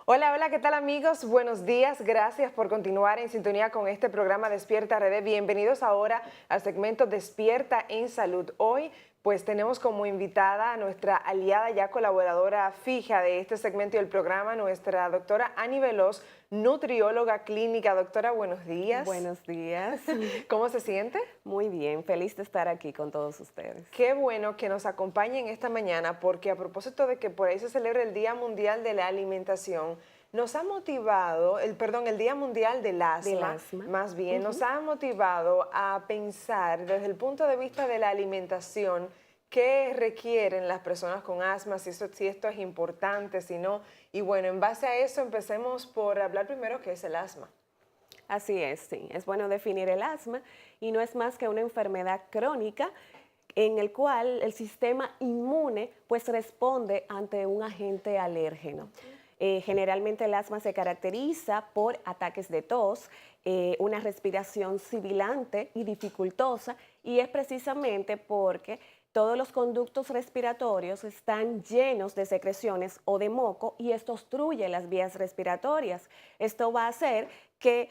Hola, hola, ¿qué tal amigos? Buenos días, gracias por continuar en sintonía con este programa Despierta RD. Bienvenidos ahora al segmento Despierta en Salud. Hoy pues tenemos como invitada a nuestra aliada ya colaboradora fija de este segmento y el programa, nuestra doctora Ani Veloz, nutrióloga clínica. Doctora, buenos días. Buenos días. ¿Cómo se siente? Muy bien, feliz de estar aquí con todos ustedes. Qué bueno que nos acompañen esta mañana porque a propósito de que por ahí se celebra el Día Mundial de la Alimentación, nos ha motivado, el Día Mundial del Del Asma, asma. más bien, nos Ujú. ha motivado a pensar desde el punto de vista de la alimentación qué requieren las personas con asma, si esto es importante, si no. Y bueno, en base a eso empecemos por hablar primero qué es el asma. Así es, sí. Es bueno definir el asma y no es más que una enfermedad crónica en el cual el sistema inmune pues responde ante un agente alérgeno. Generalmente el asma se caracteriza por ataques de tos, una respiración sibilante y dificultosa, y es precisamente porque todos los conductos respiratorios están llenos de secreciones o de moco y esto obstruye las vías respiratorias. Esto va a hacer que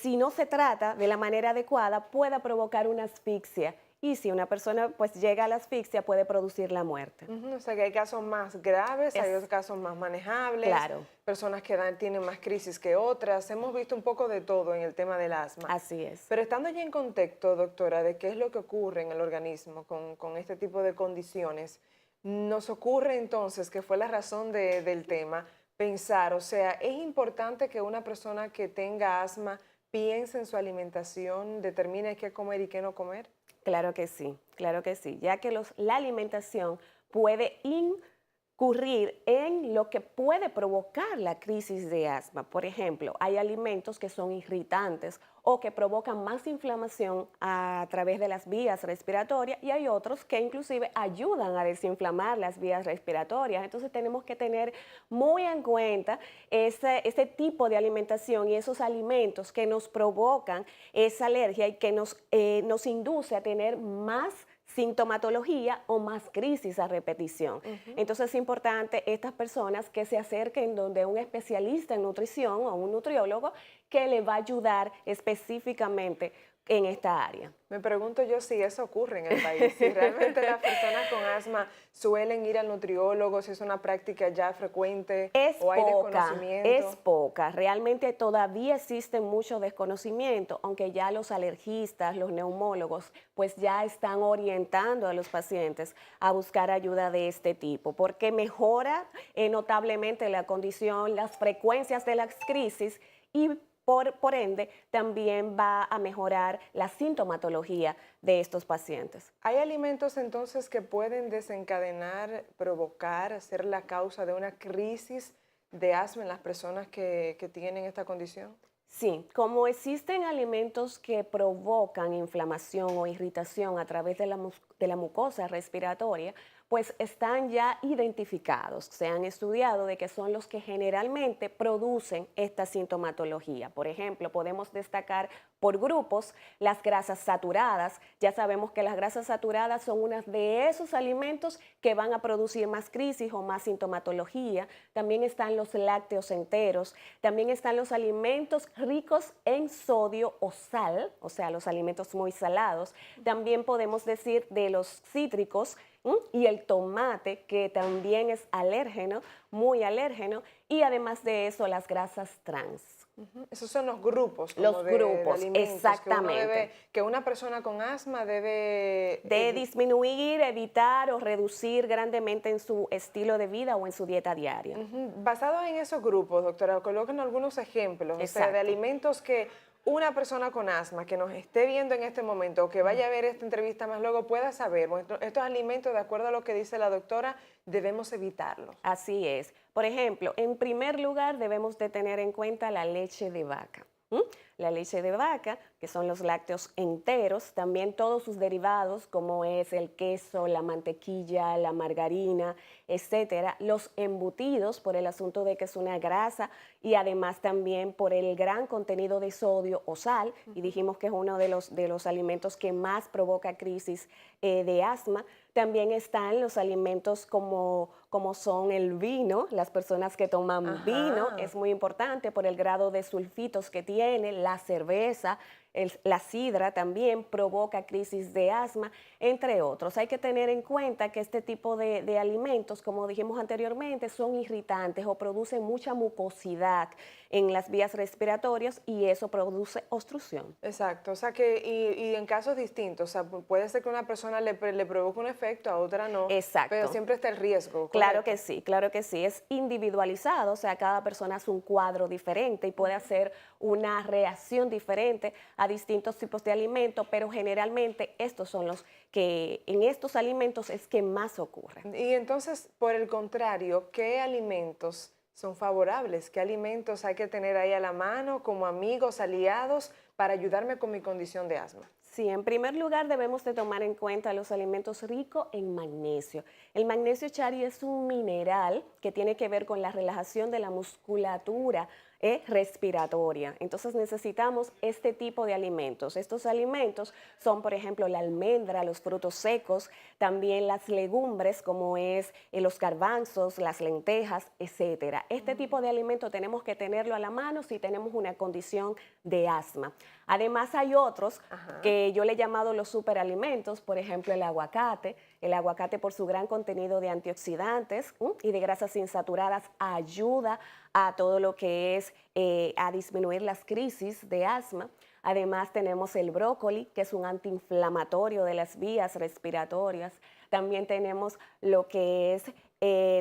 si no se trata de la manera adecuada pueda provocar una asfixia, y si una persona pues llega a la asfixia puede producir la muerte. Ujú, o sea que hay casos más graves, hay otros Es casos más manejables, claro, personas que tienen más crisis que otras. Hemos visto un poco de todo en el tema del asma. así es. Pero estando ya en contexto, doctora, de qué es lo que ocurre en el organismo con este tipo de condiciones, nos ocurre entonces, que fue la razón del tema, pensar, o sea, es importante que una persona que tenga asma piense en su alimentación, determine qué comer y qué no comer. Claro que sí, ya que la alimentación puede incurrir en lo que puede provocar la crisis de asma. Por ejemplo, hay alimentos que son irritantes o que provocan más inflamación a través de las vías respiratorias, y hay otros que inclusive ayudan a desinflamar las vías respiratorias. Entonces tenemos que tener muy en cuenta ese tipo de alimentación y esos alimentos que nos provocan esa alergia y que nos induce a tener más sintomatología o más crisis a repetición. Ujú. Entonces es importante estas personas que se acerquen donde un especialista en nutrición o un nutriólogo que le va a ayudar específicamente en esta área. Me pregunto yo si eso ocurre en el país, si realmente las personas con asma suelen ir al nutriólogo, si es una práctica ya frecuente o hay Es desconocimiento. poca. Realmente todavía existe mucho desconocimiento, aunque ya los alergistas, los neumólogos, pues ya están orientando a los pacientes a buscar ayuda de este tipo, porque mejora notablemente la condición, las frecuencias de las crisis, y por ende también va a mejorar la sintomatología de estos pacientes. ¿Hay alimentos entonces que pueden desencadenar, provocar, ser la causa de una crisis de asma en las personas que tienen esta condición? Sí, como existen alimentos que provocan inflamación o irritación a través de de la mucosa respiratoria, pues están ya identificados, se han estudiado de que son los que generalmente producen esta sintomatología. Por ejemplo, podemos destacar por grupos las grasas saturadas. Ya sabemos que las grasas saturadas son uno de esos alimentos que van a producir más crisis o más sintomatología. También están los lácteos enteros, también están los alimentos ricos en sodio o sal, o sea, los alimentos muy salados. También podemos decir de los cítricos, y el tomate, que también es alérgeno, muy alérgeno, y además de eso las grasas trans. Ujú. Esos son los grupos como Los de grupos, alimentos que uno exactamente. debe, que una persona con asma debe De disminuir, evitar o reducir grandemente en su estilo de vida o en su dieta diaria. Ujú. Basado en esos grupos, doctora, coloquen algunos ejemplos, o sea, de Exacto. alimentos que una persona con asma que nos esté viendo en este momento o que vaya a ver esta entrevista más luego pueda saber, bueno, estos alimentos, de acuerdo a lo que dice la doctora, debemos evitarlos. Así es. Por ejemplo, en primer lugar debemos de tener en cuenta la leche de vaca. ¿M? La leche de vaca, que son los lácteos enteros, también todos sus derivados, como es el queso, la mantequilla, la margarina, etcétera, los embutidos, por el asunto de que es una grasa, y además también por el gran contenido de sodio o sal, y dijimos que es uno de los alimentos que más provoca crisis de asma. También están los alimentos como son el vino, las personas que toman vino, es muy importante por el grado de sulfitos que tiene, la cerveza, la sidra también provoca crisis de asma, entre otros. Hay que tener en cuenta que este tipo de alimentos, como dijimos anteriormente, son irritantes o producen mucha mucosidad en las vías respiratorias y eso produce obstrucción. Exacto, o sea que, y en casos distintos, o sea, puede ser que a una persona le provoque un efecto, a otra no, pero Exacto. siempre está el riesgo, Claro ¿correcto? claro que sí, es individualizado, o sea, cada persona hace un cuadro diferente y puede hacer una reacción diferente a distintos tipos de alimentos, pero generalmente estos son los que en estos alimentos es que más ocurre. Y entonces, por el contrario, ¿qué alimentos son favorables? ¿Qué alimentos hay que tener ahí a la mano como amigos, aliados, para ayudarme con mi condición de asma? Sí, en primer lugar debemos de tomar en cuenta los alimentos ricos en magnesio. El magnesio, Chari, es un mineral que tiene que ver con la relajación de la musculatura respiratoria. Entonces necesitamos este tipo de alimentos. Estos alimentos son, por ejemplo, la almendra, los frutos secos, también las legumbres como es los garbanzos, las lentejas, etcétera. Este tipo de alimento tenemos que tenerlo a la mano si tenemos una condición de asma. Además hay otros que yo le he llamado los superalimentos, por ejemplo el aguacate por su gran contenido de antioxidantes y de grasas insaturadas ayuda a todo lo que es a disminuir las crisis de asma. Además tenemos el brócoli, que es un antiinflamatorio de las vías respiratorias. También tenemos lo que es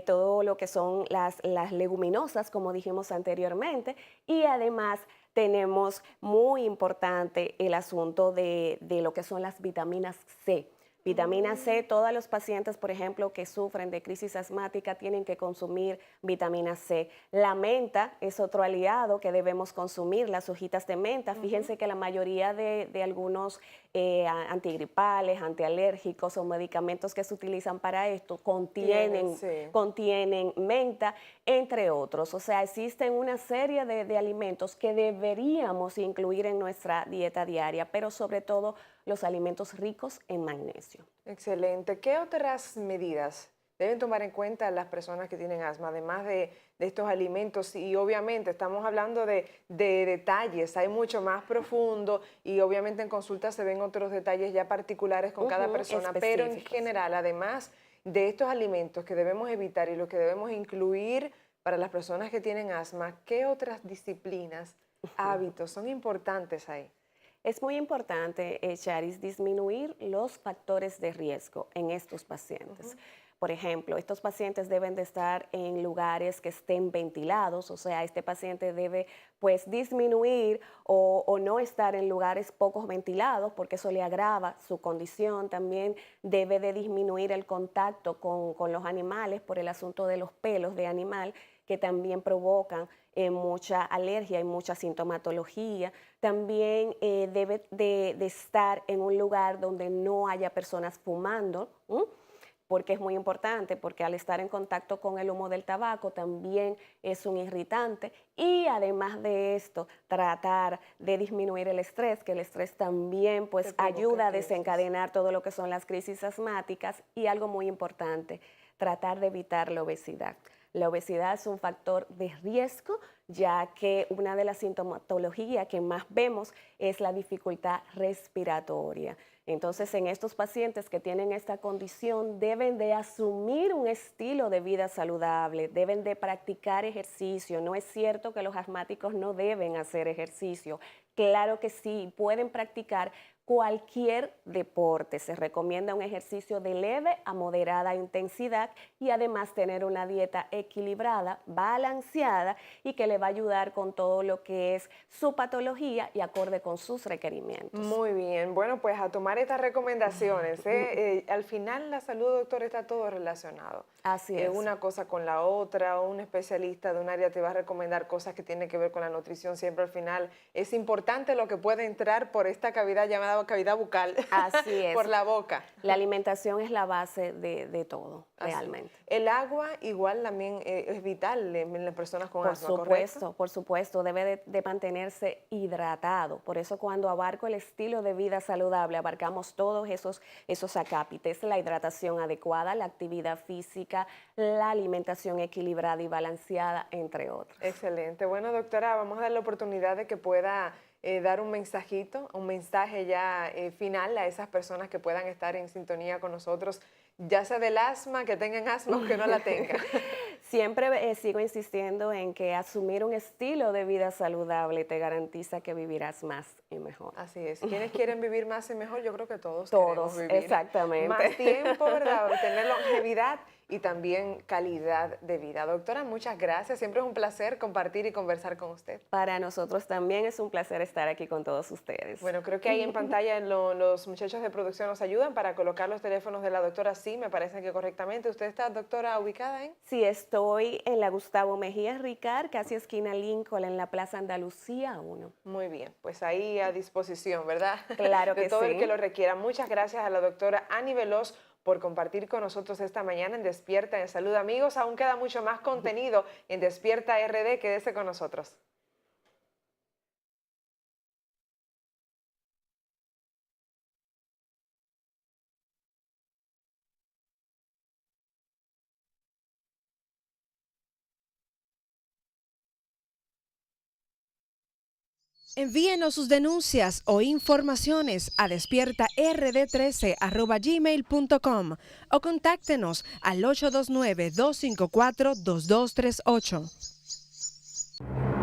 todo lo que son las leguminosas, como dijimos anteriormente, y además tenemos muy importante el asunto de lo que son las vitaminas C. Vitamina C, todos los pacientes, por ejemplo, que sufren de crisis asmática tienen que consumir vitamina C. La menta es otro aliado que debemos consumir, las hojitas de menta. Fíjense que la mayoría de algunos antigripales, antialérgicos o medicamentos que se utilizan para esto contienen menta, entre otros. O sea, existen una serie de alimentos que deberíamos incluir en nuestra dieta diaria, pero sobre todo los alimentos ricos en magnesio. Excelente. ¿Qué otras medidas deben tomar en cuenta las personas que tienen asma, además de estos alimentos? Y obviamente estamos hablando de detalles, hay mucho más profundo y obviamente en consulta se ven otros detalles ya particulares con cada persona, pero en general, además de estos alimentos que debemos evitar y lo que debemos incluir para las personas que tienen asma, ¿qué otras disciplinas, hábitos son importantes ahí? Es muy importante, Charis, disminuir los factores de riesgo en estos pacientes. Por ejemplo, estos pacientes deben de estar en lugares que estén ventilados, o sea, este paciente debe pues disminuir o no estar en lugares poco ventilados porque eso le agrava su condición. También debe de disminuir el contacto con los animales por el asunto de los pelos de animal que también provocan mucha alergia y mucha sintomatología. También debe de estar en un lugar donde no haya personas fumando, porque es muy importante, porque al estar en contacto con el humo del tabaco también es un irritante y además de esto, tratar de disminuir el estrés, que el estrés también pues ayuda a desencadenar todo lo que son las crisis asmáticas y algo muy importante, tratar de evitar la obesidad. La obesidad es un factor de riesgo, ya que una de las sintomatologías que más vemos es la dificultad respiratoria. Entonces, en estos pacientes que tienen esta condición, deben de asumir un estilo de vida saludable, deben de practicar ejercicio. No es cierto que los asmáticos no deben hacer ejercicio. Claro que sí, pueden practicar cualquier deporte. Se recomienda un ejercicio de leve a moderada intensidad y además tener una dieta equilibrada, balanceada y que le va a ayudar con todo lo que es su patología y acorde con sus requerimientos. Muy bien, bueno, pues a tomar estas recomendaciones. Al final la salud, doctor, está todo relacionado. Así es. Una cosa con la otra, un especialista de un área te va a recomendar cosas que tienen que ver con la nutrición. Siempre al final es importante lo que puede entrar por esta cavidad llamada cavidad bucal. Así es. Por la boca. La alimentación es la base de todo, Así. realmente. El agua igual también es vital en las personas con asma, Por ¿correcto? supuesto, debe de mantenerse hidratado. Por eso cuando abarco el estilo de vida saludable, abarcamos todos esos acápites, la hidratación adecuada, la actividad física, la alimentación equilibrada y balanceada, entre otros. Excelente. Bueno, doctora, vamos a dar la oportunidad de que pueda dar un mensajito, un mensaje ya final a esas personas que puedan estar en sintonía con nosotros, ya sea del asma, que tengan asma o que no la tengan. Siempre sigo insistiendo en que asumir un estilo de vida saludable te garantiza que vivirás más y mejor. Así es. ¿Quiénes quieren vivir más y mejor? Yo creo que todos Todos, queremos vivir exactamente. más tiempo, ¿verdad? Tener longevidad y también calidad de vida. Doctora, muchas gracias. Siempre es un placer compartir y conversar con usted. Para nosotros también es un placer estar aquí con todos ustedes. Bueno, creo que ahí en pantalla los muchachos de producción nos ayudan para colocar los teléfonos de la doctora. Sí, me parece que correctamente. ¿Usted está, doctora, ubicada en? Sí, estoy en la Gustavo Mejía Ricard, casi esquina Lincoln, en la Plaza Andalucía 1. Muy bien, pues ahí a disposición, ¿verdad? Claro que sí. De todo el que lo requiera. Muchas gracias a la doctora Ani Veloz por compartir con nosotros esta mañana en Despierta en Salud. Amigos, aún queda mucho más contenido en Despierta RD. Quédese con nosotros. Envíenos sus denuncias o informaciones a despiertard13@gmail.com o contáctenos al 829-254-2238.